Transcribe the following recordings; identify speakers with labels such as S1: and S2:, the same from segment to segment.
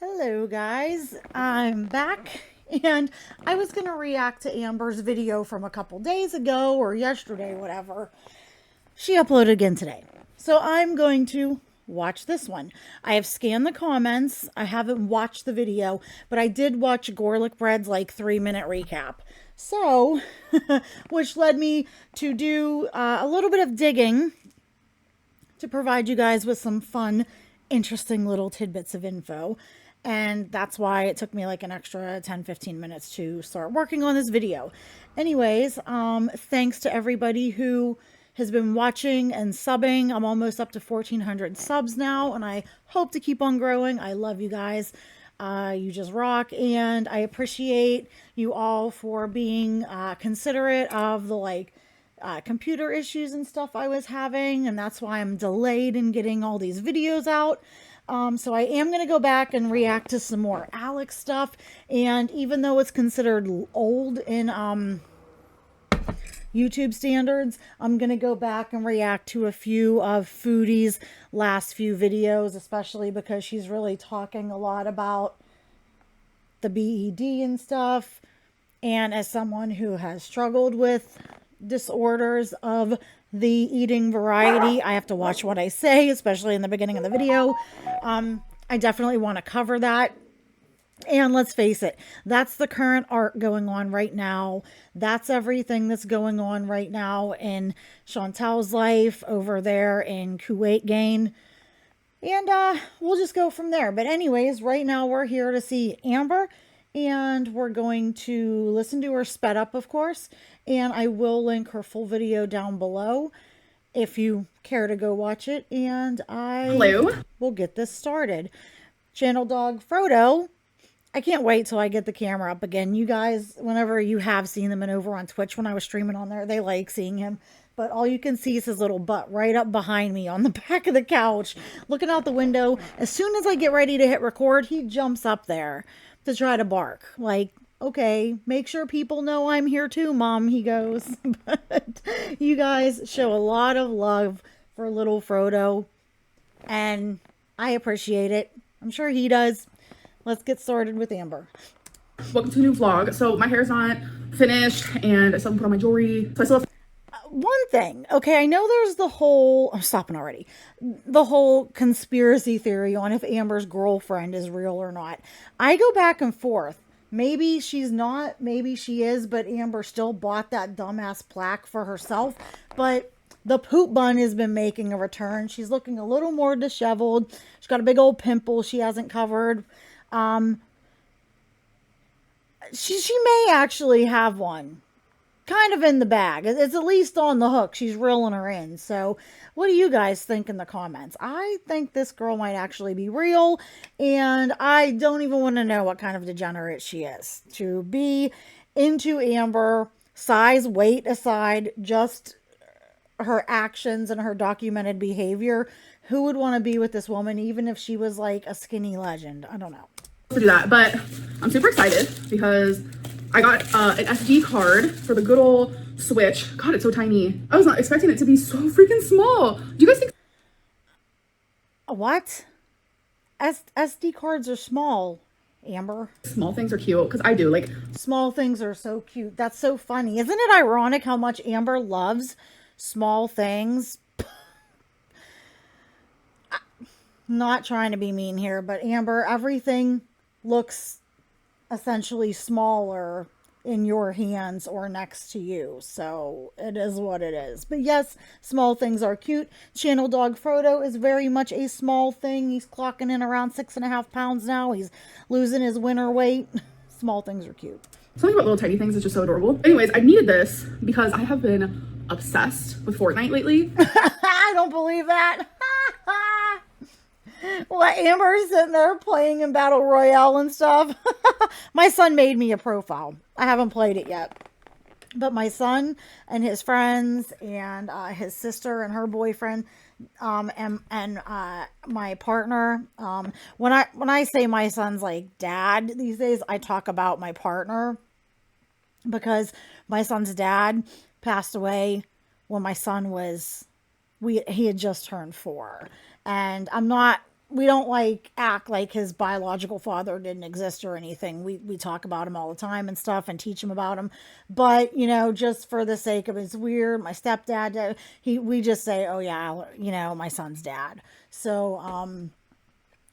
S1: Hello guys, I'm back and I was going to react to Amber's video from a couple days ago or yesterday, whatever. She uploaded again today. So I'm going to watch this one. I have scanned the comments. I haven't watched the video, but I did watch Garlic Bread's like 3-minute recap. So, which led me to do a little bit of digging to provide you guys with some fun, interesting little tidbits of info. And that's why it took me like an extra 10-15 minutes to start working on this video. Anyways, thanks to everybody who has been watching and subbing. I'm almost up to 1,400 subs now, and I hope to keep on growing. I love you guys. You just rock, and I appreciate you all for being considerate of the computer issues and stuff I was having, and that's why I'm delayed in getting all these videos out. So I am going to go back and react to some more Alex stuff, and even though it's considered old in YouTube standards, I'm going to go back and react to a few of Foodie's last few videos, especially because she's really talking a lot about the BED and stuff, and as someone who has struggled with disorders of the eating variety, I have to watch what I say, especially in the beginning of the video. I definitely want to cover that. And let's face it, that's the current art going on right now. That's everything that's going on right now in Chantel's life over there in Kuwait Gain. And we'll just go from there. But anyways, right now we're here to see Amber, and we're going to listen to her sped up, of course, and I will link her full video down below if you care to go watch it, and will get this started. Channel dog Frodo, I can't wait till I get the camera up again. You guys, whenever you have seen them and over on Twitch when I was streaming on there, they like seeing him. But all you can see is his little butt right up behind me on the back of the couch, looking out the window. As soon as I get ready to hit record, he jumps up there to try to bark. Like, okay, make sure people know I'm here too, Mom, he goes. But you guys show a lot of love for little Frodo, and I appreciate it. I'm sure he does. Let's get started with Amber.
S2: Welcome to a new vlog. So my hair's not finished, and I still haven't put on my jewelry. So I still have
S1: one thing, okay, I know there's the whole, I'm stopping already, the whole conspiracy theory on if Amber's girlfriend is real or not. I go back and forth. Maybe she's not, maybe she is, but Amber still bought that dumbass plaque for herself. But the poop bun has been making a return. She's looking a little more disheveled. She's got a big old pimple she hasn't covered. She may actually have one kind of in the bag. It's at least on the hook. She's reeling her in. So what do you guys think in the comments? I think this girl might actually be real, and I don't even want to know what kind of degenerate she is. To be into Amber, size, weight aside, just her actions and her documented behavior, who would want to be with this woman even if she was like a skinny legend? I don't know.
S2: to do that, but I'm super excited because I got an SD card for the good old Switch. God, it's so tiny. I was not expecting it to be so freaking small. Do you guys think?
S1: What? SD cards are small, Amber.
S2: Small things are cute, because I do. Like,
S1: small things are so cute. That's so funny. Isn't it ironic how much Amber loves small things? Not trying to be mean here, but Amber, everything looks essentially smaller in your hands or next to you, so it is what it is. But yes, small things are cute. Channel dog Frodo is very much a small thing. He's clocking in around 6.5 pounds now. He's losing his winter weight. Small things are cute.
S2: Something about little tiny things is just so adorable. Anyways, I needed this because I have been obsessed with Fortnite lately.
S1: I don't believe that. Well, Amber's sitting there playing in Battle Royale and stuff. My son made me a profile. I haven't played it yet. But my son and his friends and his sister and her boyfriend and my partner. When I say my son's like dad these days, I talk about my partner because my son's dad passed away when my son was, he had just turned 4. And I'm not like act like his biological father didn't exist or anything. We talk about him all the time and stuff and teach him about him. But, you know, just for the sake of it's weird, my stepdad, we just say, oh yeah, you know, my son's dad. So,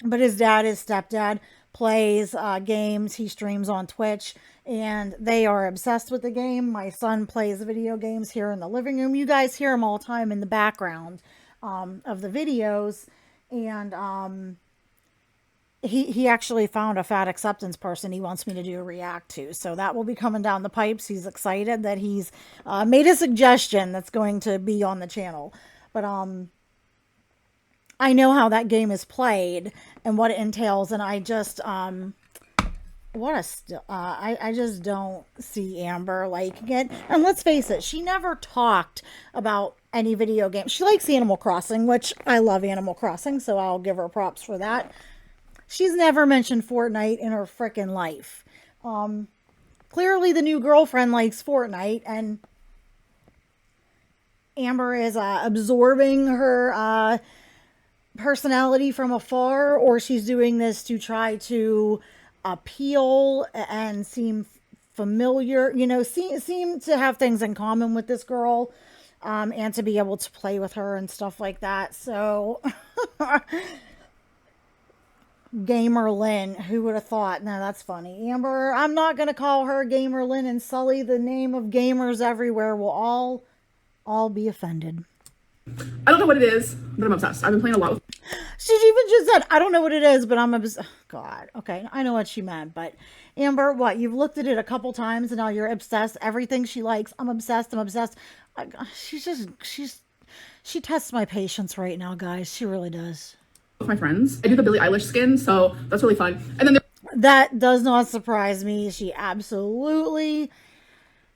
S1: but his stepdad, plays games. He streams on Twitch and they are obsessed with the game. My son plays video games here in the living room. You guys hear him all the time in the background of the videos. And he actually found a fat acceptance person he wants me to do a react to. So that will be coming down the pipes. He's excited that he's made a suggestion that's going to be on the channel. But I know how that game is played and what it entails, and I just I just don't see Amber liking it. And let's face it, she never talked about any video game. She likes Animal Crossing, which I love Animal Crossing, so I'll give her props for that. She's never mentioned Fortnite in her frickin' life. Clearly the new girlfriend likes Fortnite, and Amber is absorbing her personality from afar, or she's doing this to try to appeal and seem familiar, you know, seem to have things in common with this girl, and to be able to play with her and stuff like that. So Gamer Lynn, who would have thought? No, that's funny. Amber, I'm not going to call her Gamer Lynn and sully the name of gamers everywhere. We'll all be offended.
S2: I don't know what it is, but I'm obsessed. I've been playing a lot with...
S1: She even just said, I don't know what it is, but I'm obsessed. God, okay, I know what she meant, but Amber, what? You've looked at it a couple times and now you're obsessed. Everything she likes, I'm obsessed. She tests my patience right now, guys. She really does.
S2: With my friends. I do the Billie Eilish skin, so that's really fun. And then
S1: that does not surprise me. She absolutely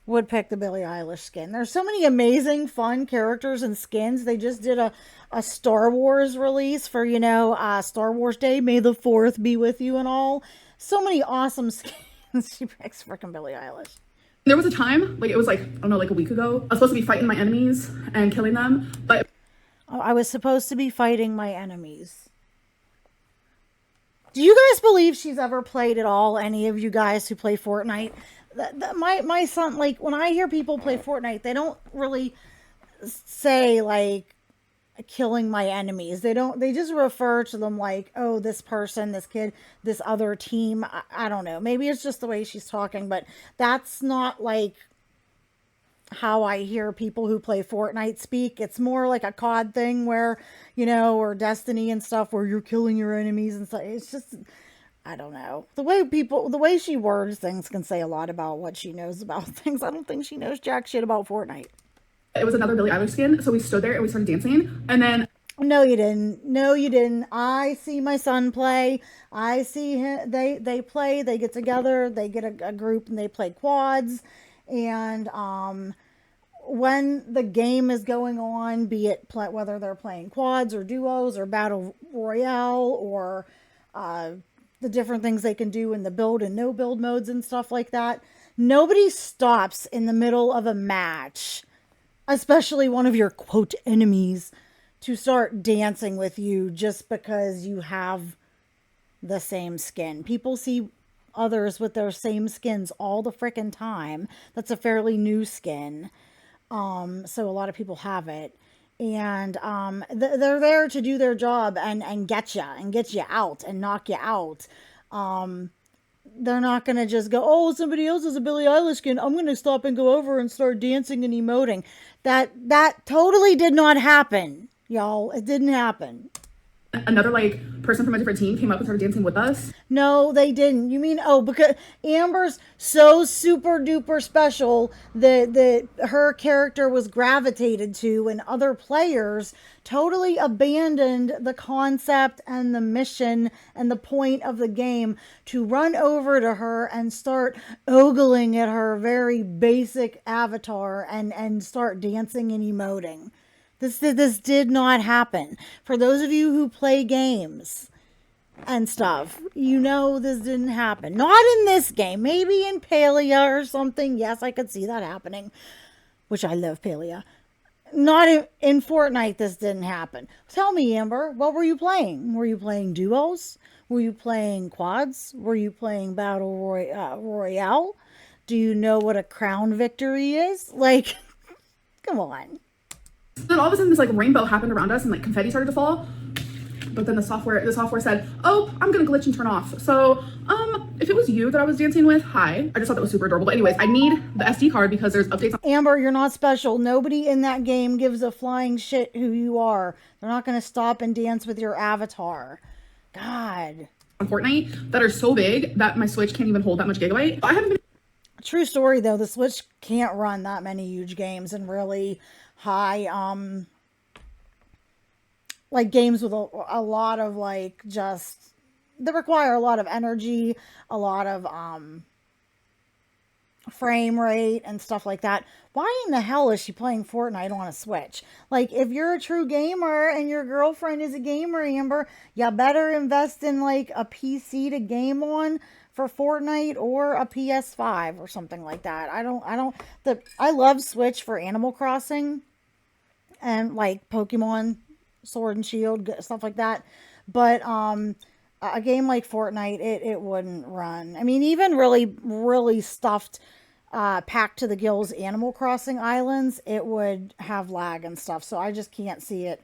S1: would pick the Billie Eilish skin. There's so many amazing, fun characters and skins. They just did a Star Wars release for, you know, Star Wars Day. May the 4th be with you and all. So many awesome skins. She picks freaking Billie Eilish.
S2: There was a time, like it was like, I don't know, like a week ago, I was supposed to be fighting my enemies and killing them, but...
S1: I was supposed to be fighting my enemies. Do you guys believe she's ever played at all? Any of you guys who play Fortnite? My son, like, when I hear people play Fortnite, they don't really say, like, killing my enemies. They just refer to them like, oh, this person, this kid, this other team. I don't know. Maybe it's just the way she's talking, but that's not, like, how I hear people who play Fortnite speak. It's more like a COD thing where, you know, or Destiny and stuff where you're killing your enemies and stuff. It's just... I don't know. The way she words things can say a lot about what she knows about things. I don't think she knows jack shit about Fortnite.
S2: It was another Billie Eilish skin, so we stood there and we started dancing, and then...
S1: No, you didn't. No, you didn't. I see my son play. I see him. They play. They get together. They get a group and they play quads. And when the game is going on, be it whether they're playing quads or duos or battle royale or... the different things they can do in the build and no build modes and stuff like that. Nobody stops in the middle of a match, especially one of your quote enemies, to start dancing with you just because you have the same skin. People see others with their same skins all the frickin' time. That's a fairly new skin. So a lot of people have it. And they're there to do their job and get you out and knock you out. They're not going to just go, oh, somebody else has a Billie Eilish skin, I'm going to stop and go over and start dancing and emoting. That totally did not happen, y'all. It didn't happen.
S2: Another, like, person from a different team came up and started dancing with us.
S1: No, they didn't. You mean, oh, because Amber's so super duper special that her character was gravitated to, and other players totally abandoned the concept and the mission and the point of the game to run over to her and start ogling at her very basic avatar and start dancing and emoting. This did not happen. For those of you who play games and stuff, you know this didn't happen. Not in this game. Maybe in Palia or something. Yes, I could see that happening. Which I love Palia. Not in Fortnite, this didn't happen. Tell me, Amber, what were you playing? Were you playing duos? Were you playing quads? Were you playing Royale? Do you know what a crown victory is? Like, come on.
S2: Then all of a sudden this like rainbow happened around us and like confetti started to fall. But then the software said, oh, I'm gonna glitch and turn off. So if it was you that I was dancing with, hi. I just thought that was super adorable. But anyways, I need the SD card because there's updates.
S1: Amber, you're not special. Nobody in that game gives a flying shit who you are. They're not gonna stop and dance with your avatar. God.
S2: On Fortnite that are so big that my Switch can't even hold that much gigabyte. I haven't been.
S1: True story though, the Switch can't run that many huge games and really high like games with a lot of like just that require a lot of energy, a lot of frame rate and stuff like that. Why in the hell is she playing Fortnite on a Switch? Like, if you're a true gamer and your girlfriend is a gamer, Amber, you better invest in like a PC to game on for Fortnite or a PS5 or something like that. I love Switch for Animal Crossing and like Pokemon Sword and Shield, stuff like that. But a game like Fortnite, it wouldn't run. I mean, even really stuffed, packed to the gills Animal Crossing islands, it would have lag and stuff. So I just can't see it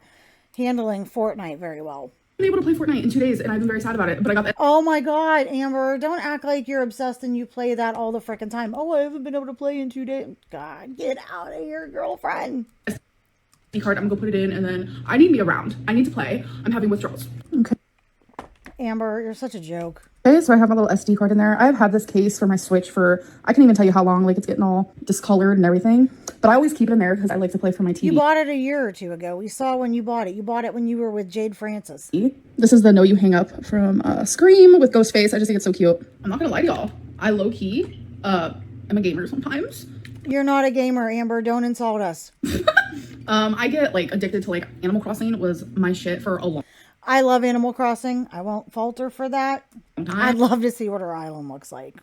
S1: handling Fortnite very well.
S2: Been able to play Fortnite in 2 days and I've been very sad about it. But I got that.
S1: Oh my God, Amber, don't act like you're obsessed and you play that all the frickin' time. Oh, I haven't been able to play in 2 days. God, get out of here, girlfriend.
S2: Card. I'm gonna go put it in and then I need to be around. I need to play. I'm having withdrawals. Okay.
S1: Amber, you're such a joke.
S2: Okay, so I have my little SD card in there. I've had this case for my Switch for, I can't even tell you how long, like it's getting all discolored and everything. But I always keep it in there because I like to play for my TV.
S1: You bought it a year or two ago. We saw when you bought it. You bought it when you were with Jade Francis.
S2: This is the No You Hang Up from Scream with Ghostface. I just think it's so cute. I'm not gonna lie to y'all. I low-key am a gamer sometimes.
S1: You're not a gamer, Amber. Don't insult us.
S2: I get like addicted to like Animal Crossing was my shit for a long.
S1: I love Animal Crossing. I won't falter for that.
S2: Time.
S1: I'd love to see what her island looks like.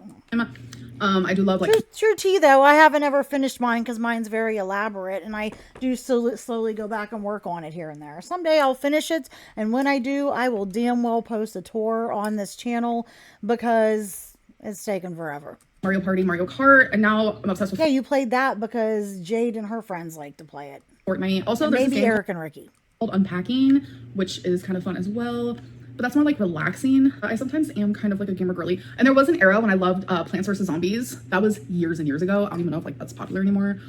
S2: I do love like
S1: true tea though. I haven't ever finished mine because mine's very elaborate, and I do slowly go back and work on it here and there. Someday I'll finish it, and when I do, I will damn well post a tour on this channel because it's taken forever.
S2: Mario Party, Mario Kart, and now I'm obsessed with.
S1: Yeah, you played that because Jade and her friends like to play it.
S2: Fortnite. Also,
S1: and
S2: there's
S1: maybe Eric and Ricky.
S2: Called Unpacking, which is kind of fun as well. But that's more like relaxing. I sometimes am kind of like a gamer girly. And there was an era when I loved Plants vs. Zombies. That was years and years ago. I don't even know if like that's popular anymore.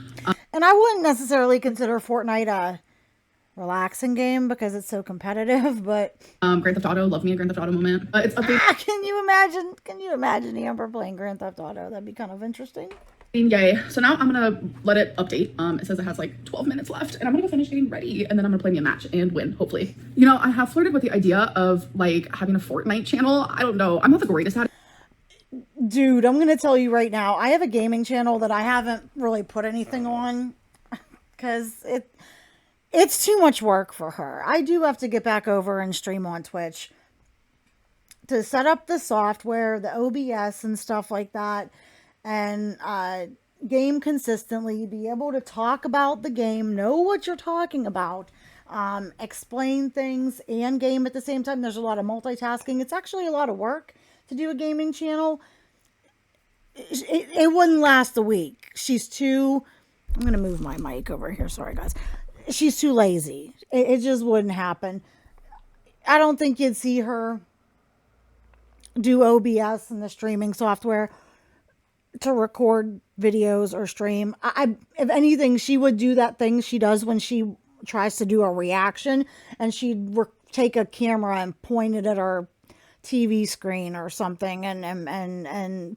S1: And I wouldn't necessarily consider Fortnite a relaxing game because it's so competitive, but
S2: Grand Theft Auto, love me a Grand Theft Auto moment. It's updated.
S1: Can you imagine Amber playing Grand Theft Auto? That'd be kind of interesting.
S2: Yay. So now I'm gonna let it update. It says it has like 12 minutes left and I'm gonna go finish getting ready and then I'm gonna play me a match and win, hopefully. You know, I have flirted with the idea of like having a Fortnite channel. I don't know. I'm not the greatest at it.
S1: Dude, I'm gonna tell you right now, I have a gaming channel that I haven't really put anything on because it's too much work for her. I do have to get back over and stream on Twitch to set up the software, the OBS and stuff like that, and game consistently, be able to talk about the game, know what you're talking about, explain things and game at the same time. There's a lot of multitasking. It's actually a lot of work to do a gaming channel. It wouldn't last a week. She's too... I'm going to move my mic over here. Sorry, guys. She's too lazy. It just wouldn't happen. I don't think you'd see her do OBS and the streaming software to record videos or stream. If anything, she would do that thing she does when she tries to do a reaction, and she'd take a camera and point it at her TV screen or something, and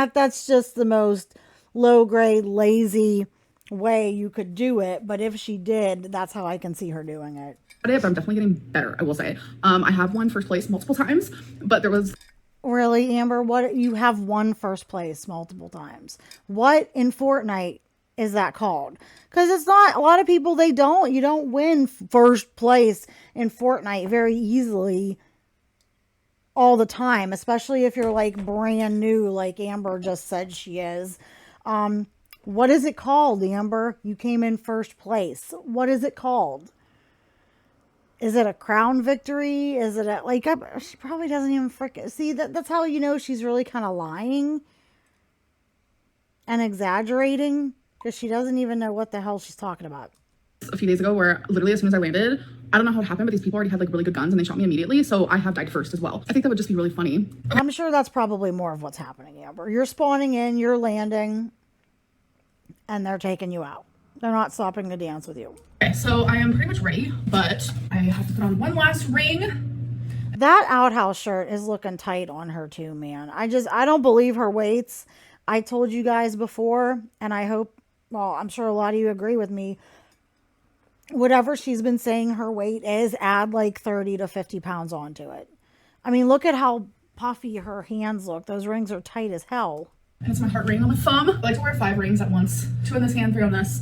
S1: that's just the most low grade lazy way you could do it. But if she did, that's how I can see her doing it.
S2: But I'm definitely getting better, I will say. I have won first place multiple times, but there was...
S1: Really, Amber? What, you have won first place multiple times? What in Fortnite is that called? Because it's not, a lot of people, you don't win first place in Fortnite very easily all the time, especially if you're like brand new, like Amber just said she is. What is it called, Amber? You came in first place. What is it called? Is it a crown victory? Is it a, like, she probably doesn't even freaking see that's how you know she's really kind of lying and exaggerating, because she doesn't even know what the hell she's talking about.
S2: A few days ago where literally as soon as I landed, I don't know how it happened, but these people already had like really good guns and they shot me immediately. So I have died first as well. I think that would just be really funny.
S1: I'm sure that's probably more of what's happening, Amber. You're spawning in, you're landing, and they're taking you out. They're not stopping to dance with you.
S2: Okay, so I am pretty much ready, but I have to put on one last ring.
S1: That outhouse shirt is looking tight on her too, man. I don't believe her weights. I told you guys before, and I hope, well, I'm sure a lot of you agree with me. Whatever she's been saying her weight is, add like 30 to 50 pounds onto it. I mean, look at how puffy her hands look. Those rings are tight as hell.
S2: And it's my heart ring on my thumb. I like to wear 5 rings at once. 2 in this hand, 3 on this.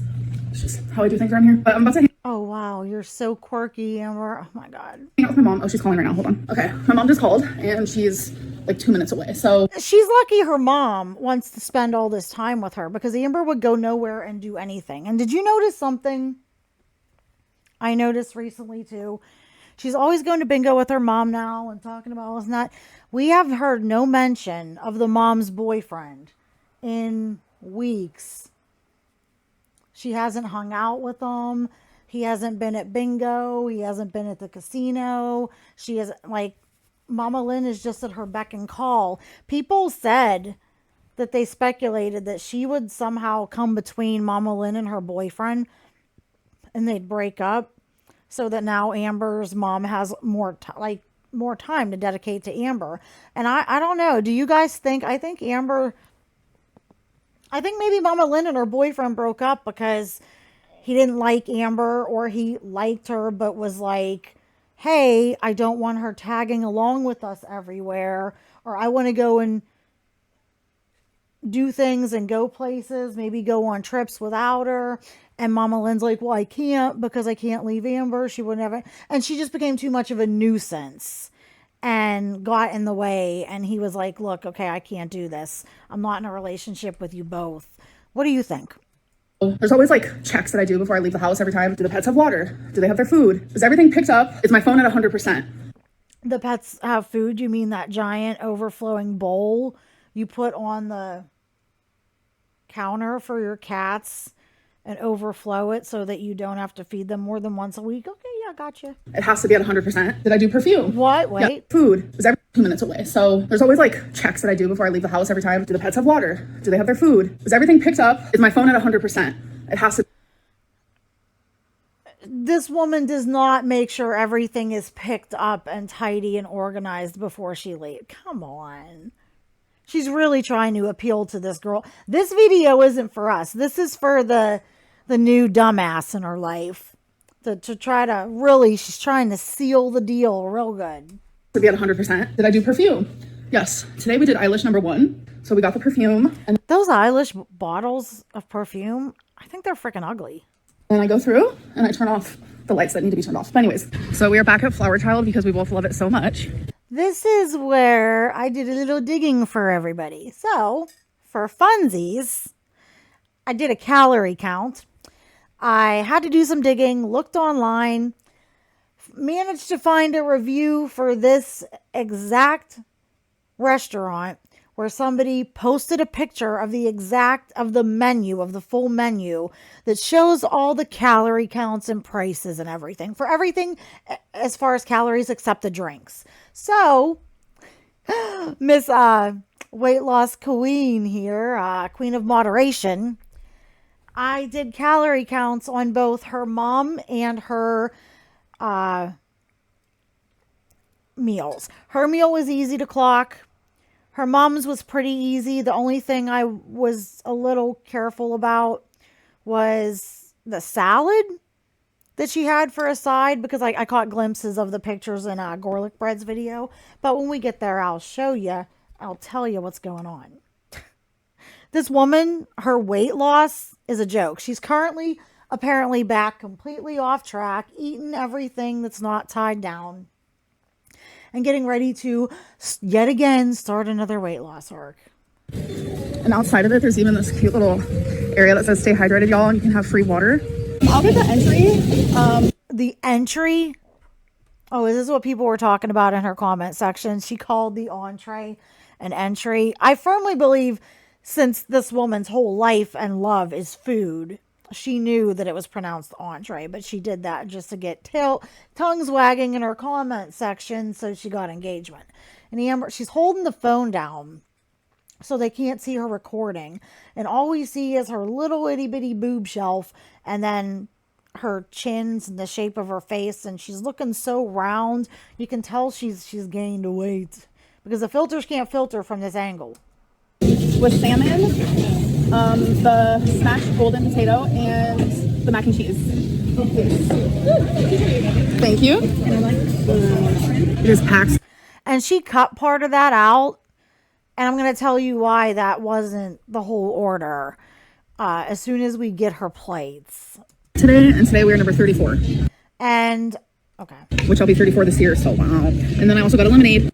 S2: It's just how I do things around here. But I'm about to hang
S1: Oh, wow. You're so quirky, Amber. Oh, my God.
S2: out with my mom. Oh, she's calling right now. Hold on. Okay. My mom just called and she's like 2 minutes away. So
S1: She's lucky her mom wants to spend all this time with her, because Amber would go nowhere and do anything. And did you notice something I noticed recently too? She's always going to bingo with her mom now and talking about all this and that. We have heard no mention of the mom's boyfriend in weeks. She hasn't hung out with him. He hasn't been at bingo. He hasn't been at the casino. She has, like, Mama Lynn is just at her beck and call. People said that they speculated that she would somehow come between Mama Lynn and her boyfriend and they'd break up, so that now Amber's mom has more time to dedicate to Amber. And I don't know. Do you guys think, I think maybe Mama Lynn and her boyfriend broke up because he didn't like Amber, or he liked her but was like, hey, I don't want her tagging along with us everywhere, or I want to go and do things and go places, maybe go on trips without her. And Mama Lynn's like, well, I can't because I can't leave Amber. She would never. And she just became too much of a nuisance and got in the way. And he was like, look, okay, I can't do this. I'm not in a relationship with you both. What do you think?
S2: there's always like checks that I do before I leave the house every time. Do the pets have water? Do they have their food? Is everything picked up? Is my phone at 100%?
S1: The pets have food? You mean that giant overflowing bowl you put on the counter for your cats and overflow it so that you don't have to feed them more than once a week? Okay, yeah, gotcha.
S2: It has to be at 100%. Did I do perfume?
S1: What? Wait.
S2: Yeah, food is every 2 minutes away. So there's always like checks that I do before I leave the house every time. Do the pets have water? Do they have their food? Is everything picked up? Is my phone at 100%? It has to.
S1: This woman does not make sure everything is picked up and tidy and organized before she leaves. Come on. She's really trying to appeal to this girl. This video isn't for us. This is for the new dumbass in her life. To try to really, she's trying to seal the deal real good.
S2: To be at 100%. Did I do perfume? Yes. Today we did eyelash number 1. So we got the perfume. And
S1: those eyelash bottles of perfume, I think they're freaking ugly.
S2: then I go through and I turn off the lights that need to be turned off. But anyways, so we are back at Flower Child because we both love it so much.
S1: This is where I did a little digging for everybody. So, for funsies, I did a calorie count. I had to do some digging, looked online, managed to find a review for this exact restaurant where somebody posted a picture of the menu, of the full menu that shows all the calorie counts and prices and everything for everything as far as calories except the drinks. So Miss Weight Loss Queen here, Queen of Moderation, I did calorie counts on both her mom and her meals. Her meal was easy to clock. Her mom's was pretty easy. The only thing I was a little careful about was the salad that she had for a side, because I caught glimpses of the pictures in Garlic Bread's video. But when we get there, I'll show you. I'll tell you what's going on. This woman, her weight loss is a joke. She's currently apparently back completely off track, eating everything that's not tied down, and getting ready to yet again start another weight loss arc.
S2: And outside of it, there's even this cute little area that says stay hydrated, y'all, and you can have free water. I'll get the entry.
S1: The entry. Oh, is this what people were talking about in her comment section? She called the entree an entry. I firmly believe, since this woman's whole life and love is food, she knew that it was pronounced entree, but she did that just to get tongues wagging in her comment section, so she got engagement. And Amber, she's holding the phone down so they can't see her recording, and all we see is her little itty bitty boob shelf, and then her chin's in the shape of her face, and she's looking so round. You can tell she's gained weight because the filters can't filter from this angle.
S2: With salmon, the smashed golden potato, and the mac and cheese. Thank you. It is packed.
S1: And she cut part of that out, and I'm going to tell you why that wasn't the whole order as soon as we get her plates.
S2: Today we're number 34.
S1: And, okay.
S2: Which I'll be 34 this year, so wow. And then I also got a lemonade.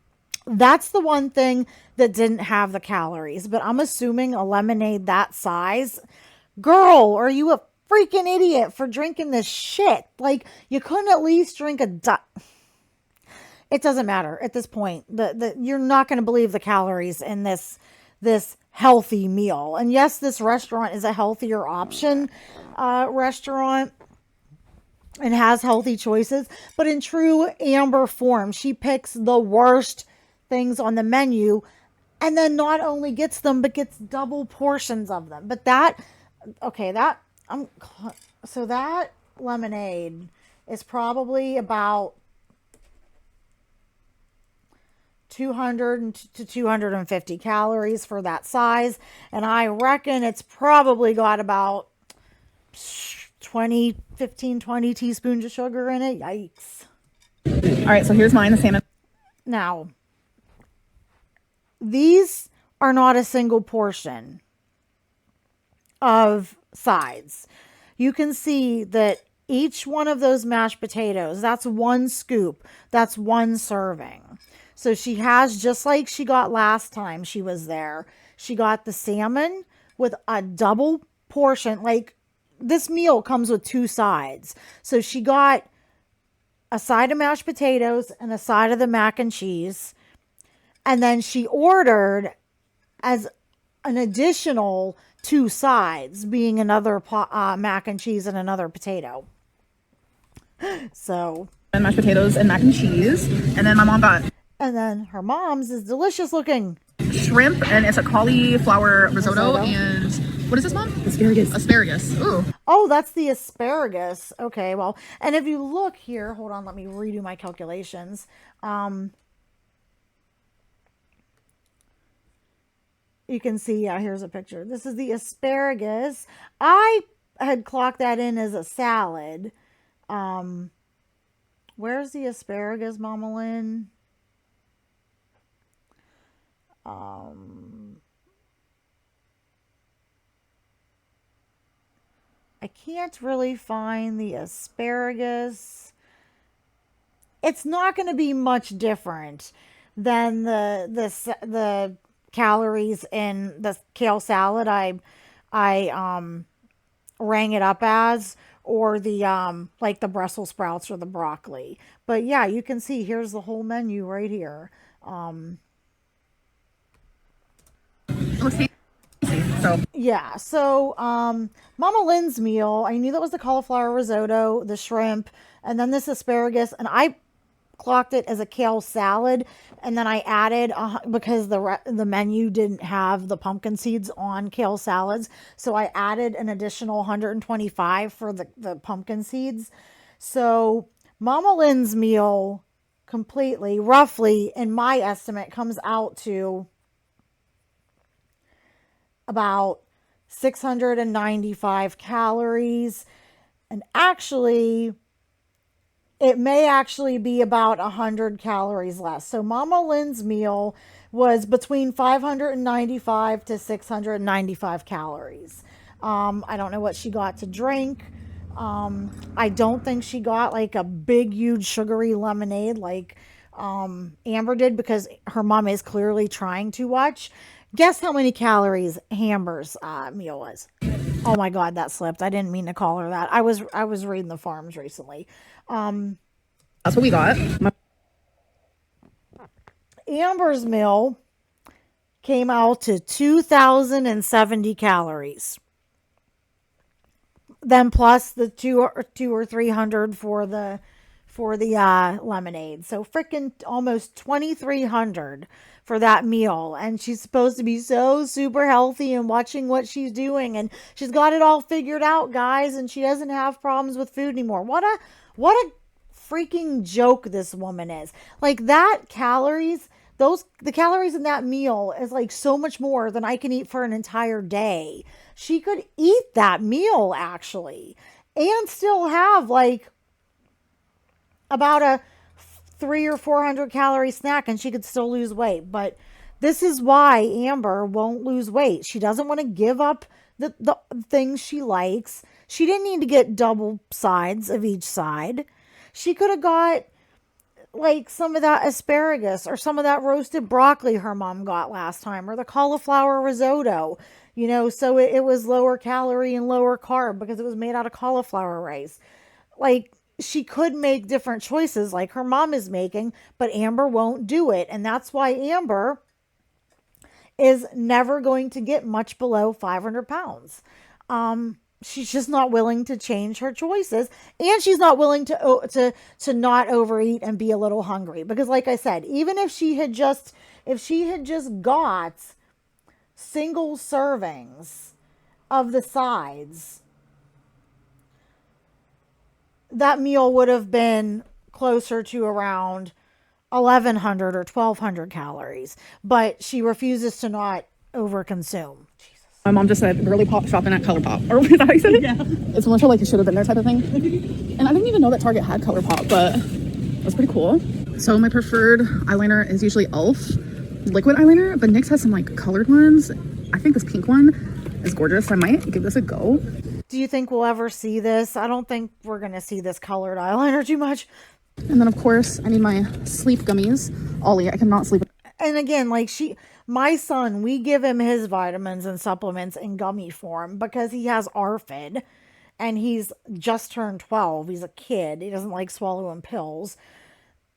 S1: That's the one thing that didn't have the calories, but I'm assuming a lemonade that size. Girl, are you a freaking idiot for drinking this shit? Like, you couldn't at least drink it doesn't matter at this point. You're not going to believe the calories in this healthy meal. And yes, this restaurant is a healthier option restaurant and has healthy choices, but in true Amber form, she picks the worst things on the menu and then not only gets them, but gets double portions of them. But that lemonade is probably about 200 to 250 calories for that size. And I reckon it's probably got about 20 teaspoons of sugar in it. Yikes.
S2: All right, so here's mine, the salmon.
S1: Now, these are not a single portion of sides. You can see that each one of those mashed potatoes, that's one scoop. That's one serving. So she has, just like she got last time she was there, she got the salmon with a double portion. Like, this meal comes with two sides. So she got a side of mashed potatoes and a side of the mac and cheese. And then she ordered as an additional two sides, being another mac and cheese and another potato. So.
S2: And mashed potatoes and mac and cheese. And then my mom got.
S1: And then her mom's is delicious looking.
S2: Shrimp, and it's a cauliflower risotto. And what is this, Mom? Asparagus. Ooh.
S1: Oh, that's the asparagus. Okay, well, and if you look here, hold on, let me redo my calculations. You can see, yeah, here's a picture. This is the asparagus. I had clocked that in as a salad. Where's the asparagus, Mama Lynn? I can't really find the asparagus. It's not going to be much different than the calories in the kale salad I rang it up as, or the like the Brussels sprouts or the broccoli. But yeah, you can see here's the whole menu right here. Yeah, so Mama Lynn's meal, I knew that was the cauliflower risotto, the shrimp, and then this asparagus, and I clocked it as a kale salad, and then I added because the menu didn't have the pumpkin seeds on kale salads, so I added an additional 125 for the pumpkin seeds. So Mama Lynn's meal completely, roughly, in my estimate, comes out to about 695 calories, and actually it may actually be about 100 calories less. So Mama Lynn's meal was between 595 to 695 calories. I don't know what she got to drink. I don't think she got like a big, huge sugary lemonade like Amber did, because her mom is clearly trying too much. Guess how many calories Amber's meal was? Oh my God, that slipped. I didn't mean to call her that. I was reading the farms recently.
S2: That's what we got.
S1: Amber's meal came out to 2,070 calories. Then plus the two or 300 for the lemonade. So freaking almost 2,300 for that meal. And she's supposed to be so super healthy and watching what she's doing, and she's got it all figured out, guys, and she doesn't have problems with food anymore. What a freaking joke this woman is. Like, that calories, the calories in that meal is like so much more than I can eat for an entire day. She could eat that meal actually and still have like about a 300 or 400 calorie snack, and she could still lose weight. But this is why Amber won't lose weight. She doesn't want to give up the things she likes. She didn't need to get double sides of each side. She could have got like some of that asparagus or some of that roasted broccoli her mom got last time, or the cauliflower risotto, you know, so it was lower calorie and lower carb because it was made out of cauliflower rice. Like, she could make different choices like her mom is making, but Amber won't do it. And that's why Amber is never going to get much below 500 pounds. She's just not willing to change her choices, and she's not willing to not overeat and be a little hungry. Because like I said, even if she had just got single servings of the sides, that meal would have been closer to around 1,100 or 1,200 calories. But she refuses to not overconsume.
S2: My mom just said girly pop shopping at ColourPop. Or is that how you said it? Yeah. It's much like it should have been there type of thing. And I didn't even know that Target had ColourPop, but that's pretty cool. So my preferred eyeliner is usually e.l.f. liquid eyeliner, but NYX has some like colored ones. I think this pink one is gorgeous. I might give this a go.
S1: Do you think we'll ever see this? I don't think we're going to see this colored eyeliner too much.
S2: And then of course I need my sleep gummies. Ollie, I cannot sleep.
S1: And again, like my son, we give him his vitamins and supplements in gummy form because he has ARFID and he's just turned 12. He's a kid. He doesn't like swallowing pills.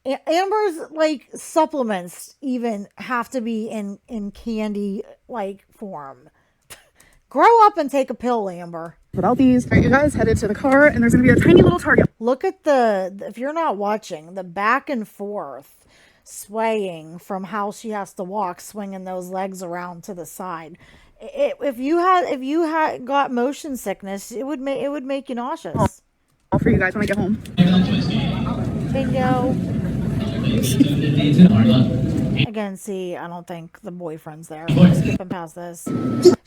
S1: Amber's like supplements even have to be in candy like form. Grow up and take a pill, Amber.
S2: Without these, all right, you guys headed to the car, and there's gonna be a tiny little Target.
S1: Look at if you're not watching, the back and forth swaying from how she has to walk, swinging those legs around to the side. If you had got motion sickness, it would make you nauseous.
S2: All for you guys when I get home.
S1: Bingo. Again, see, I don't think the boyfriend's there. I'm skipping past this.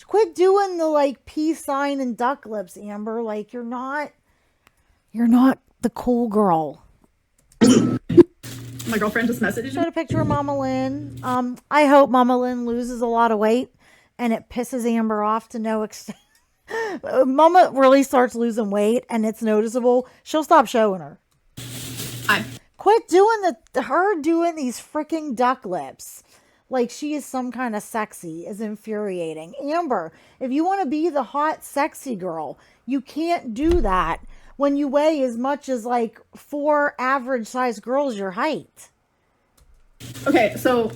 S1: Quit doing the like peace sign and duck lips, Amber. Like, you're not the cool girl.
S2: My girlfriend just messaged
S1: Showed a picture of Mama Lynn. I hope Mama Lynn loses a lot of weight and it pisses Amber off to no extent. Mama really starts losing weight and it's noticeable. She'll stop showing her. Quit doing her doing these freaking duck lips. Like she is some kind of sexy is infuriating. Amber, if you want to be the hot, sexy girl, you can't do that when you weigh as much as like 4 average sized girls your height.
S2: Okay, so,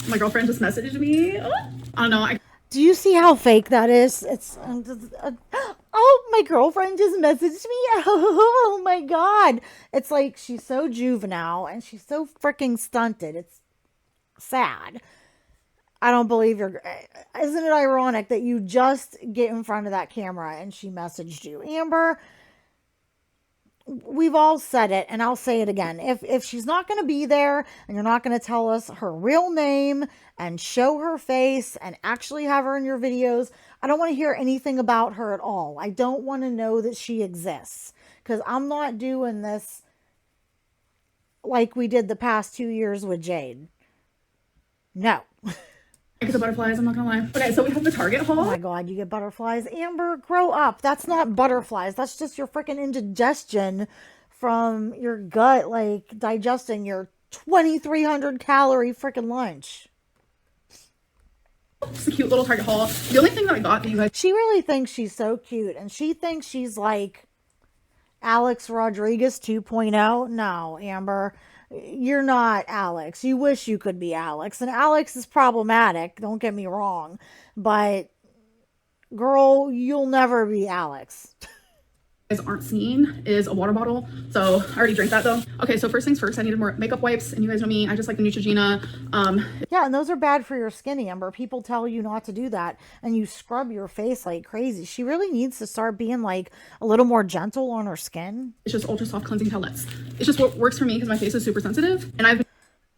S2: my girlfriend just messaged me. I don't know.
S1: Do you see how fake that is? It's, my girlfriend just messaged me. Oh my God. It's like, she's so juvenile and she's so freaking stunted. It's sad. I don't believe isn't it ironic that you just get in front of that camera and she messaged you? Amber, we've all said it and I'll say it again. If she's not going to be there and you're not going to tell us her real name and show her face and actually have her in your videos, I don't want to hear anything about her at all. I don't want to know that she exists because I'm not doing this like we did the past 2 years with Jade. No.
S2: Because of butterflies, I'm not gonna lie. Okay, so we have the Target haul.
S1: Oh my God, you get butterflies. Amber, grow up. That's not butterflies. That's just your freaking indigestion from your gut, like digesting your 2,300 calorie freaking lunch.
S2: It's a cute little Target haul. The only thing that I got that you guys
S1: She really thinks she's so cute, and she thinks she's like Alex Rodriguez 2.0. No, Amber, you're not Alex. You wish you could be Alex, and Alex is problematic, don't get me wrong, but girl, you'll never be Alex.
S2: aren't seeing is a water bottle. So I already drank that though. Okay, so first things first, I needed more makeup wipes, and you guys know me, I just like the Neutrogena.
S1: Yeah, and those are bad for your skin, Amber. People tell you not to do that, and you scrub your face like crazy. She really needs to start being like a little more gentle on her skin.
S2: It's just ultra soft cleansing palettes. It's just what works for me because my face is super sensitive, and I've been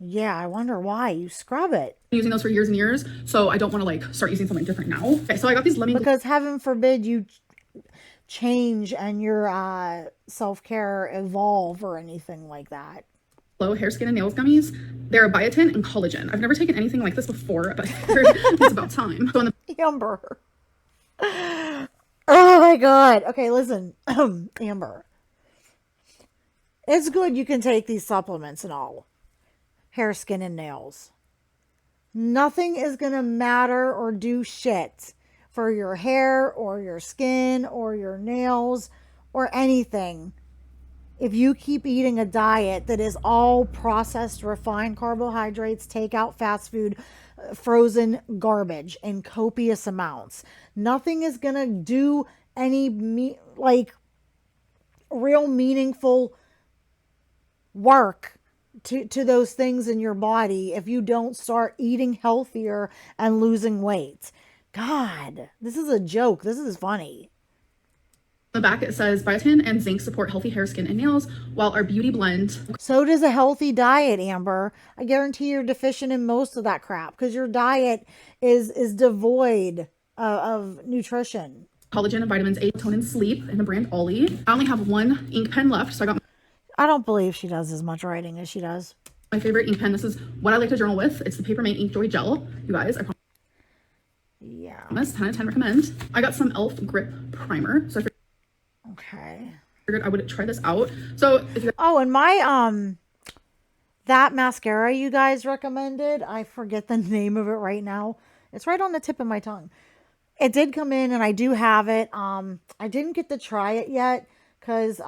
S1: Yeah, I wonder why you scrub it.
S2: using those for years and years, so I don't want to like start using something different now. Okay, so I got these lemon
S1: Because heaven forbid you change and your self-care evolve or anything like that.
S2: Glow hair, skin, and nails gummies. They're biotin and collagen. I've never taken anything like this before, but it's about time. So in the
S1: Amber. Oh my God. Okay, listen, Amber. It's good you can take these supplements and all. Hair, skin, and nails. Nothing is going to matter or do shit for your hair or your skin or your nails or anything if you keep eating a diet that is all processed, refined carbohydrates, takeout, fast food, frozen garbage in copious amounts. Nothing is going to do any like real meaningful work to those things in your body if you don't start eating healthier and losing weight. God, this is a joke. This is funny.
S2: the back it says biotin and zinc support healthy hair, skin, and nails, while our beauty blend.
S1: So does a healthy diet, Amber. I guarantee you're deficient in most of that crap because your diet is devoid of nutrition.
S2: Collagen and vitamins A, tone, and sleep, and the brand Ollie. I only have one ink pen left, so I got
S1: I don't believe she does as much writing as she does.
S2: my favorite ink pen. This is what I like to journal with. It's the Papermate Ink Joy Gel. You guys, I
S1: Yeah.
S2: promise, 10 out of 10 recommend. I got some e.l.f. Grip Primer, so I
S1: Okay.
S2: figured I would try this out. So if you
S1: Oh, and my that mascara you guys recommended, I forget the name of it right now. It's right on the tip of my tongue. It did come in and I do have it. I didn't get to try it yet because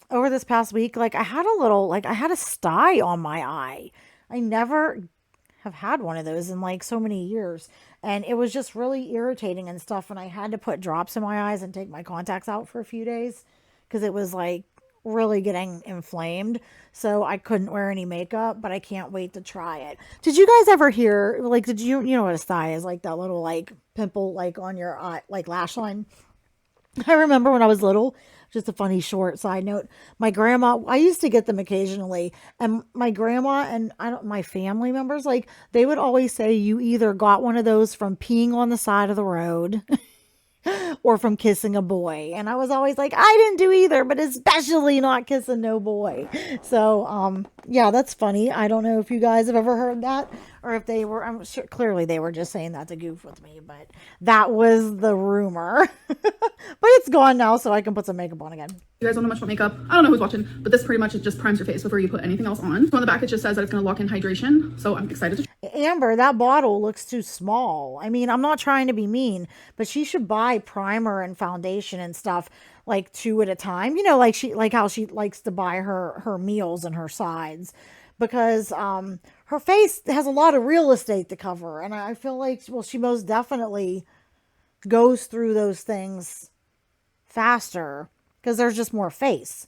S1: over this past week, like I had a sty on my eye. I never have had one of those in like so many years. And it was just really irritating and stuff. And I had to put drops in my eyes and take my contacts out for a few days because it was like really getting inflamed. So I couldn't wear any makeup, but I can't wait to try it. Did you guys ever hear, like, you know what a sty is? Like that little like pimple like on your eye, like lash line. I remember when I was little, just a funny short side note, my grandma, I used to get them occasionally, and my grandma and my family members, like they would always say you either got one of those from peeing on the side of the road or from kissing a boy. And I was always like, I didn't do either, but especially not kissing no boy. So, yeah, that's funny. I don't know if you guys have ever heard that or if they were, I'm sure clearly they were just saying that to goof with me, but that was the rumor. But it's gone now, so I can put some makeup on again.
S2: guys don't know much about makeup, I don't know who's watching, but this pretty much it just primes your face before you put anything else on. So on the back it just says that it's going to lock in hydration. So I'm excited to
S1: Amber, that bottle looks too small. I mean, I'm not trying to be mean, but she should buy primer and foundation and stuff like 2 at a time. You know, like how she likes to buy her meals and her sides, because her face has a lot of real estate to cover, and I feel like, well, she most definitely goes through those things faster because there's just more face.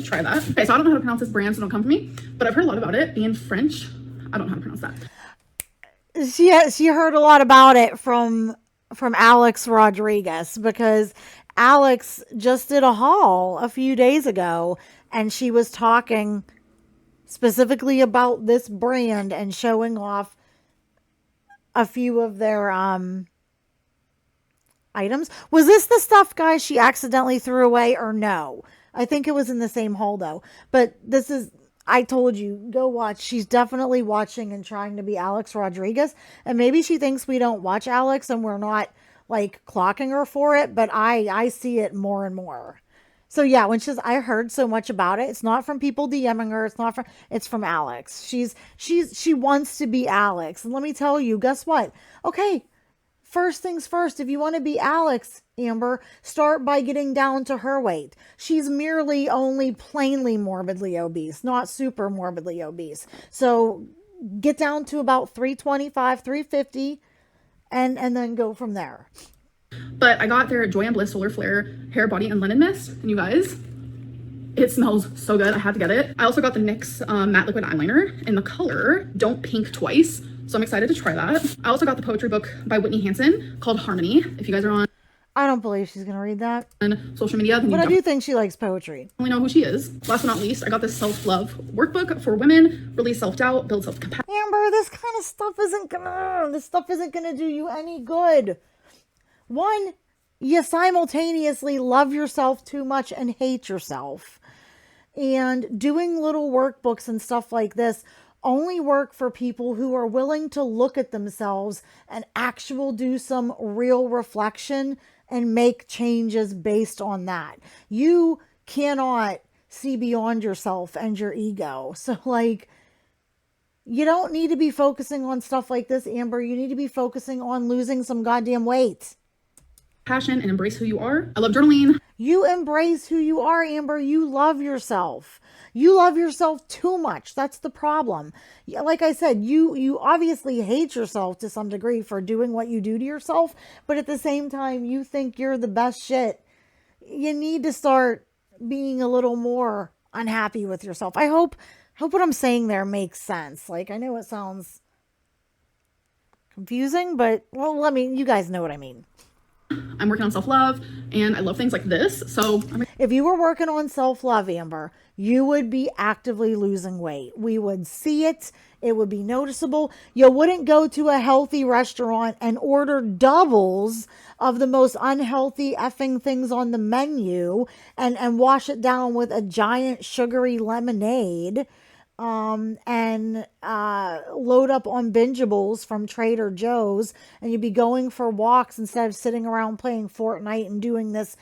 S2: try that. Okay, so I don't know how to pronounce this brand, so don't come for me, but I've heard a lot about it being French. I don't know how to pronounce that.
S1: She heard a lot about it from Alex Rodriguez, because Alex just did a haul a few days ago and she was talking specifically about this brand and showing off a few of their items. Was this the stuff, guys, she accidentally threw away, or no? I think it was in the same haul though. But this is, I told you, go watch. She's definitely watching and trying to be Alex Rodriguez. And maybe she thinks we don't watch Alex and we're not like clocking her for it. But I see it more and more. So yeah, when she says I heard so much about it, it's not from people DMing her. It's from Alex. She wants to be Alex. And let me tell you, guess what? Okay, first things first, if you want to be Alex, Amber, start by getting down to her weight. She's merely only plainly morbidly obese, not super morbidly obese. So get down to about 325, 350, and then go from there.
S2: But I got their Joy and Bliss Solar Flare Hair, Body, and Linen Mist. And you guys, it smells so good. I had to get it. I also got the NYX Matte Liquid Eyeliner in the color Don't Pink Twice. So I'm excited to try that. I also got the poetry book by Whitney Hansen called Harmony. If you guys are on
S1: I don't believe she's going to read that.
S2: social media, then you
S1: But I do think she likes poetry.
S2: definitely know who she is. Last but not least, I got this self-love workbook for women. Release self-doubt, build self-compassion.
S1: Amber, this stuff isn't gonna do you any good. One, you simultaneously love yourself too much and hate yourself. And doing little workbooks and stuff like this only work for people who are willing to look at themselves and do some real reflection and make changes based on that. You cannot see beyond yourself and your ego. So like, you don't need to be focusing on stuff like this, Amber. You need to be focusing on losing some goddamn weight.
S2: Passion and embrace who you are. I love journaling.
S1: You embrace who you are, Amber. You love yourself. You love yourself too much. That's the problem. Like I said, you obviously hate yourself to some degree for doing what you do to yourself, but at the same time, you think you're the best shit. You need to start being a little more unhappy with yourself. I hope what I'm saying there makes sense. Like, I know it sounds confusing, but well, I mean, you guys know what I mean.
S2: I'm working on self-love and I love things like this. So
S1: if you were working on self-love, Amber, you would be actively losing weight. We would see it. It would be noticeable. You wouldn't go to a healthy restaurant and order doubles of the most unhealthy effing things on the menu and wash it down with a giant sugary lemonade. And load up on bingeables from Trader Joe's, and you'd be going for walks instead of sitting around playing Fortnite and doing this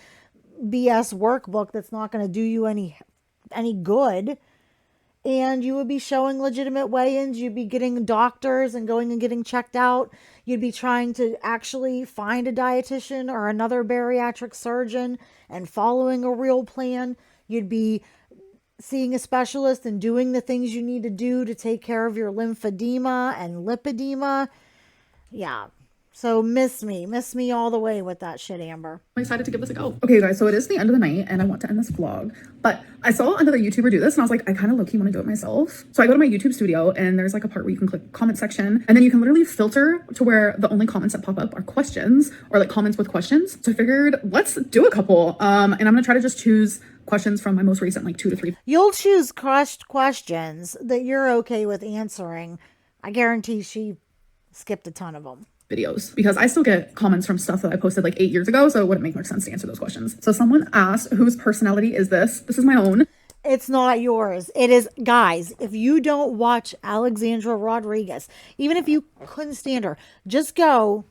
S1: BS workbook that's not going to do you any good. And you would be showing legitimate weigh-ins. You'd be getting doctors and going and getting checked out. You'd be trying to actually find a dietitian or another bariatric surgeon and following a real plan. You'd be seeing a specialist and doing the things you need to do to take care of your lymphedema and lipedema. Yeah. So miss me all the way with that shit, Amber.
S2: I'm excited to give this a go. Okay, guys, so it is the end of the night and I want to end this vlog, but I saw another YouTuber do this and I was like, I kind of low-key want to do it myself. So I go to my YouTube studio and there's like a part where you can click comment section and then you can literally filter to where the only comments that pop up are questions or like comments with questions. So I figured let's do a couple. And I'm going to try to just choose questions from my most recent like 2 to 3.
S1: You'll choose questions that you're okay with answering. I guarantee she skipped a ton of them.
S2: Videos because I still get comments from stuff that I posted like 8 years ago, so it wouldn't make much sense to answer those questions. So someone asked, whose personality is this? This is my own.
S1: It's not yours. It is, guys, if you don't watch Alexandra Rodriguez, even if you couldn't stand her, just go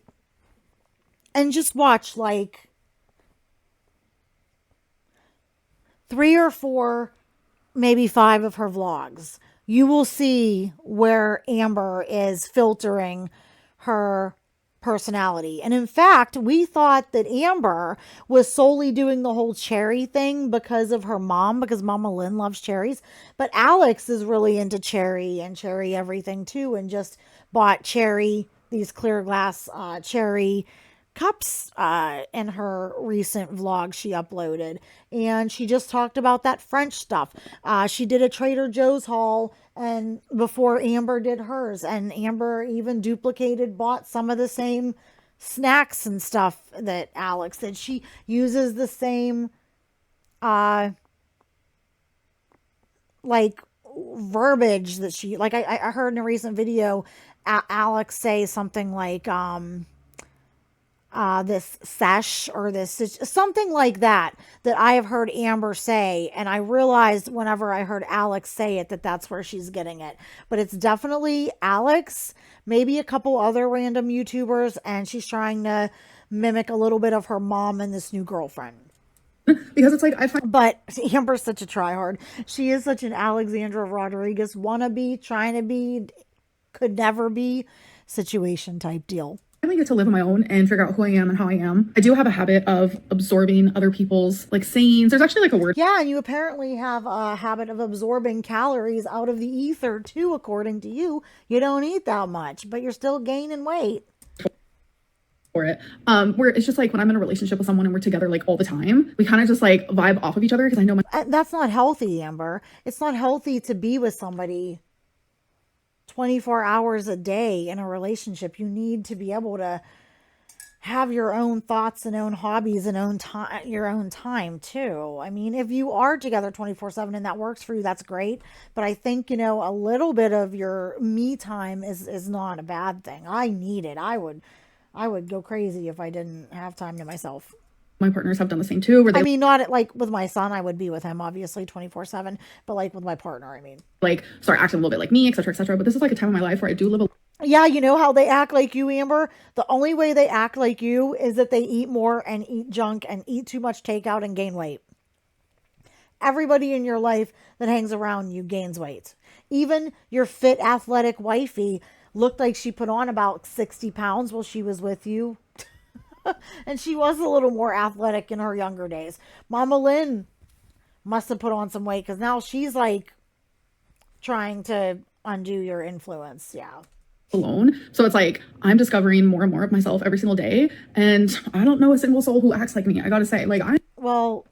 S1: and just watch like 3 or 4, maybe 5 of her vlogs. You will see where Amber is filtering her personality. And in fact, we thought that Amber was solely doing the whole cherry thing because of her mom, because Mama Lynn loves cherries. But Alex is really into cherry and cherry everything too, and just bought these clear glass cherry cups in her recent vlog she uploaded. And she just talked about that French stuff. She did a Trader Joe's haul and before Amber did hers, and Amber even bought some of the same snacks and stuff that Alex did. She uses the same like verbiage that she, like I heard in a recent video Alex say something like this sesh or this something like that I have heard Amber say, and I realized whenever I heard Alex say it that that's where she's getting it. But it's definitely Alex, maybe a couple other random YouTubers, and she's trying to mimic a little bit of her mom and this new girlfriend.
S2: because it's like I find
S1: But Amber's such a tryhard. She is such an Alexandra Rodriguez wannabe, trying to be, could never be situation type deal.
S2: I finally get to live on my own and figure out who I am and how I am. I do have a habit of absorbing other people's like sayings. There's actually like a word
S1: Yeah, and you apparently have a habit of absorbing calories out of the ether too, according to you. You don't eat that much, but you're still gaining weight.
S2: for it. Where it's just like when I'm in a relationship with someone and we're together like all the time, we kind of just like vibe off of each other because I know my
S1: That's not healthy, Amber. It's not healthy to be with somebody 24 hours a day in a relationship. You need to be able to have your own thoughts and own hobbies and own time, your own time too. I mean, if you are together 24/7 and that works for you, that's great. But I think, you know, a little bit of your me time is not a bad thing. I need it. I would go crazy if I didn't have time to myself.
S2: my partners have done the same too, where
S1: I
S2: they
S1: mean, not like with my son, I would be with him obviously 24/7, but like with my partner, I mean.
S2: like start acting a little bit like me, etc., etc. But this is like a time in my life where I do live a
S1: Yeah, you know how they act like you, Amber? The only way they act like you is that they eat more and eat junk and eat too much takeout and gain weight. Everybody in your life that hangs around you gains weight. Even your fit, athletic wifey looked like she put on about 60 pounds while she was with you. And she was a little more athletic in her younger days. Mama Lynn must have put on some weight because now she's like trying to undo your influence. Yeah.
S2: alone. So it's like I'm discovering more and more of myself every single day. And I don't know a single soul who acts like me. I gotta say, like
S1: Well,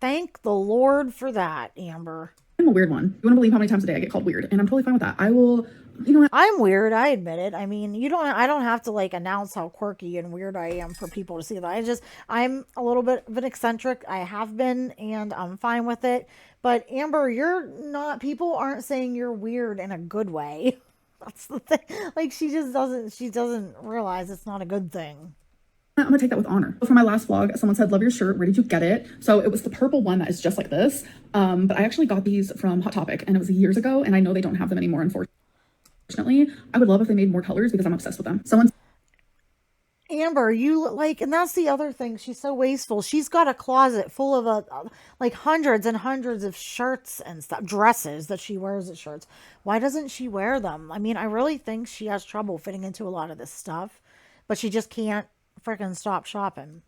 S1: thank the Lord for that, Amber.
S2: I'm a weird one. You wouldn't believe how many times a day I get called weird. And I'm totally fine with that. I will, you know,
S1: I'm weird, I admit it. I mean, I don't have to like announce how quirky and weird I am for people to see that. I'm a little bit of an eccentric. I have been, and I'm fine with it. But Amber, you're not, people aren't saying you're weird in a good way. That's the thing. Like she doesn't realize it's not a good thing.
S2: I'm gonna take that with honor. For my last vlog, someone said, "Love your shirt. Where did you get it?" So it was the purple one that is just like this. But I actually got these from Hot Topic, and it was years ago, and I know they don't have them anymore, unfortunately. I would love if they made more colors because I'm obsessed with them. Someone
S1: Amber, you like, and that's the other thing. She's so wasteful. She's got a closet full of like hundreds and hundreds of shirts and stuff, dresses that she wears as shirts. Why doesn't she wear them? I mean, I really think she has trouble fitting into a lot of this stuff, but she just can't freaking stop shopping.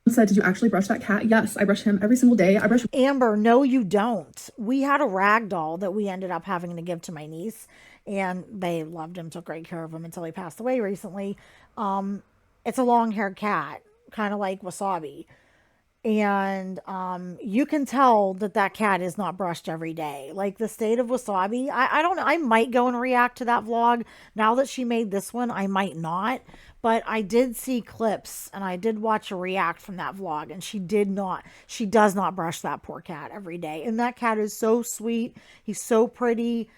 S2: said, "Did you actually brush that cat?" Yes, I brush him every single day. I brush
S1: Amber, no, you don't. We had a rag doll that we ended up having to give to my niece, and they loved him, took great care of him until he passed away recently. It's a long-haired cat, kind of like Wasabi. And you can tell that that cat is not brushed every day. Like the state of Wasabi, I don't know. I might go and react to that vlog. Now that she made this one, I might not. But I did see clips and I did watch a react from that vlog. And she does not brush that poor cat every day. And that cat is so sweet. He's so pretty.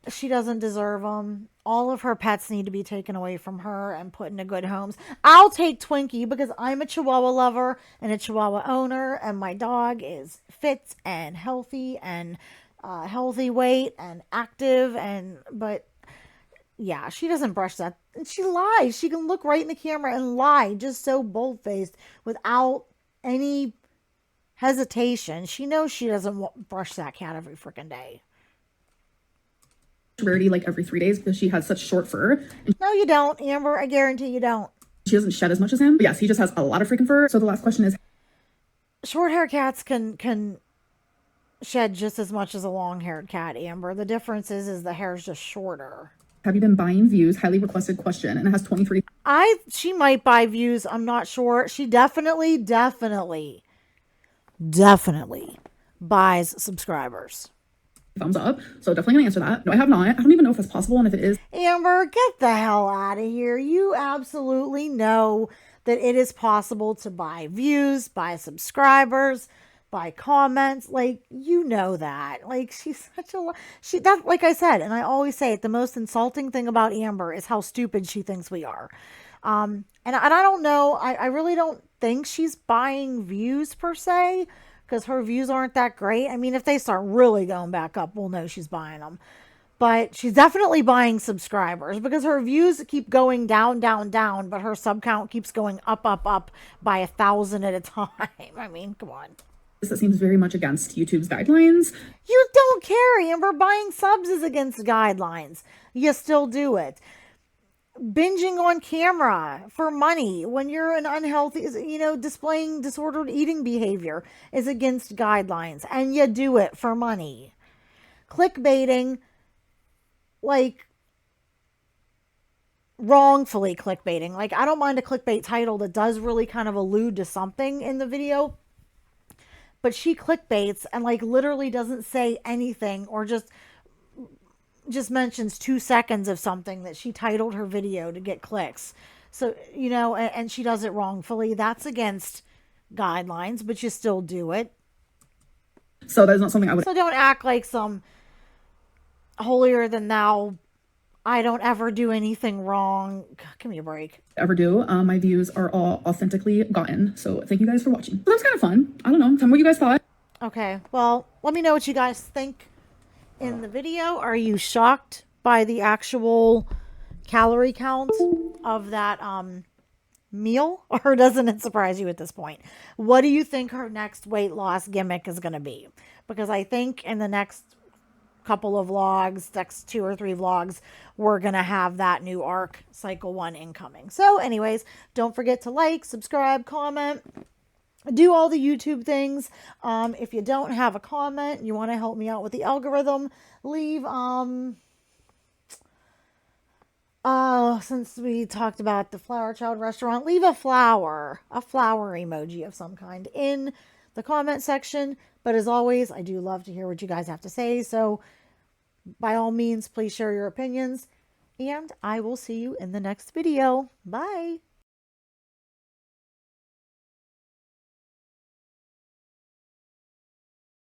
S1: She doesn't deserve them. All of her pets need to be taken away from her and put into good homes. I'll take Twinkie because I'm a Chihuahua lover and a Chihuahua owner, and my dog is fit and healthy and healthy weight and active. But yeah, she doesn't brush that. And she lies. She can look right in the camera and lie just so bold faced without any hesitation. She knows she doesn't brush that cat every freaking day.
S2: Rarity like every 3 days because she has such short fur. And
S1: No, you don't, Amber. I guarantee you don't.
S2: she doesn't shed as much as him. But yes, he just has a lot of freaking fur. So the last question is,
S1: Short-haired cats can shed just as much as a long-haired cat, Amber. The difference is the hair's just shorter.
S2: have you been buying views? Highly requested question. And it has 23
S1: She might buy views. I'm not sure. She definitely buys subscribers.
S2: thumbs up. So definitely gonna answer that. No, I have not. I don't even know if that's possible. And if it is,
S1: Amber, get the hell out of here. You absolutely know that it is possible to buy views, buy subscribers, buy comments. Like, you know that. Like, she's such a that, like I said, and I always say it, the most insulting thing about Amber is how stupid she thinks we are. And I don't know. I really don't think she's buying views per se, because her views aren't that great. I mean, if they start really going back up, we'll know she's buying them. But she's definitely buying subscribers because her views keep going down, but her sub count keeps going up by 1,000 at a time. I mean, come on.
S2: That seems very much against YouTube's guidelines.
S1: You don't care, Amber. Buying subs is against guidelines. You still do it. Binging on camera for money when you're an unhealthy, displaying disordered eating behavior is against guidelines, and you do it for money. Clickbaiting, like wrongfully clickbaiting. Like, I don't mind a clickbait title that does really kind of allude to something in the video, but she clickbaits and like literally doesn't say anything, or just mentions 2 seconds of something that she titled her video to get clicks. So, and she does it wrongfully. That's against guidelines, but you still do it.
S2: So that's not something I would.
S1: So don't act like some holier than thou, I don't ever do anything wrong. God, give me a break.
S2: Ever do. My views are all authentically gotten. So thank you guys for watching. That was kind of fun. I don't know. Tell me what you guys thought.
S1: Okay. Well, let me know what you guys think in the video. Are you shocked by the actual calorie count of that meal, or doesn't it surprise you at this point? What do you think her next weight loss gimmick is going to be? Because I think in the next couple of vlogs, next 2 or 3 vlogs, we're going to have that new arc, cycle 1, incoming. So anyways, don't forget to like, subscribe, comment, do all the YouTube things. If you don't have a comment, you want to help me out with the algorithm, leave, since we talked about the Flower Child restaurant, leave a flower emoji of some kind in the comment section. But as always, I do love to hear what you guys have to say. So by all means, please share your opinions, and I will see you in the next video. Bye.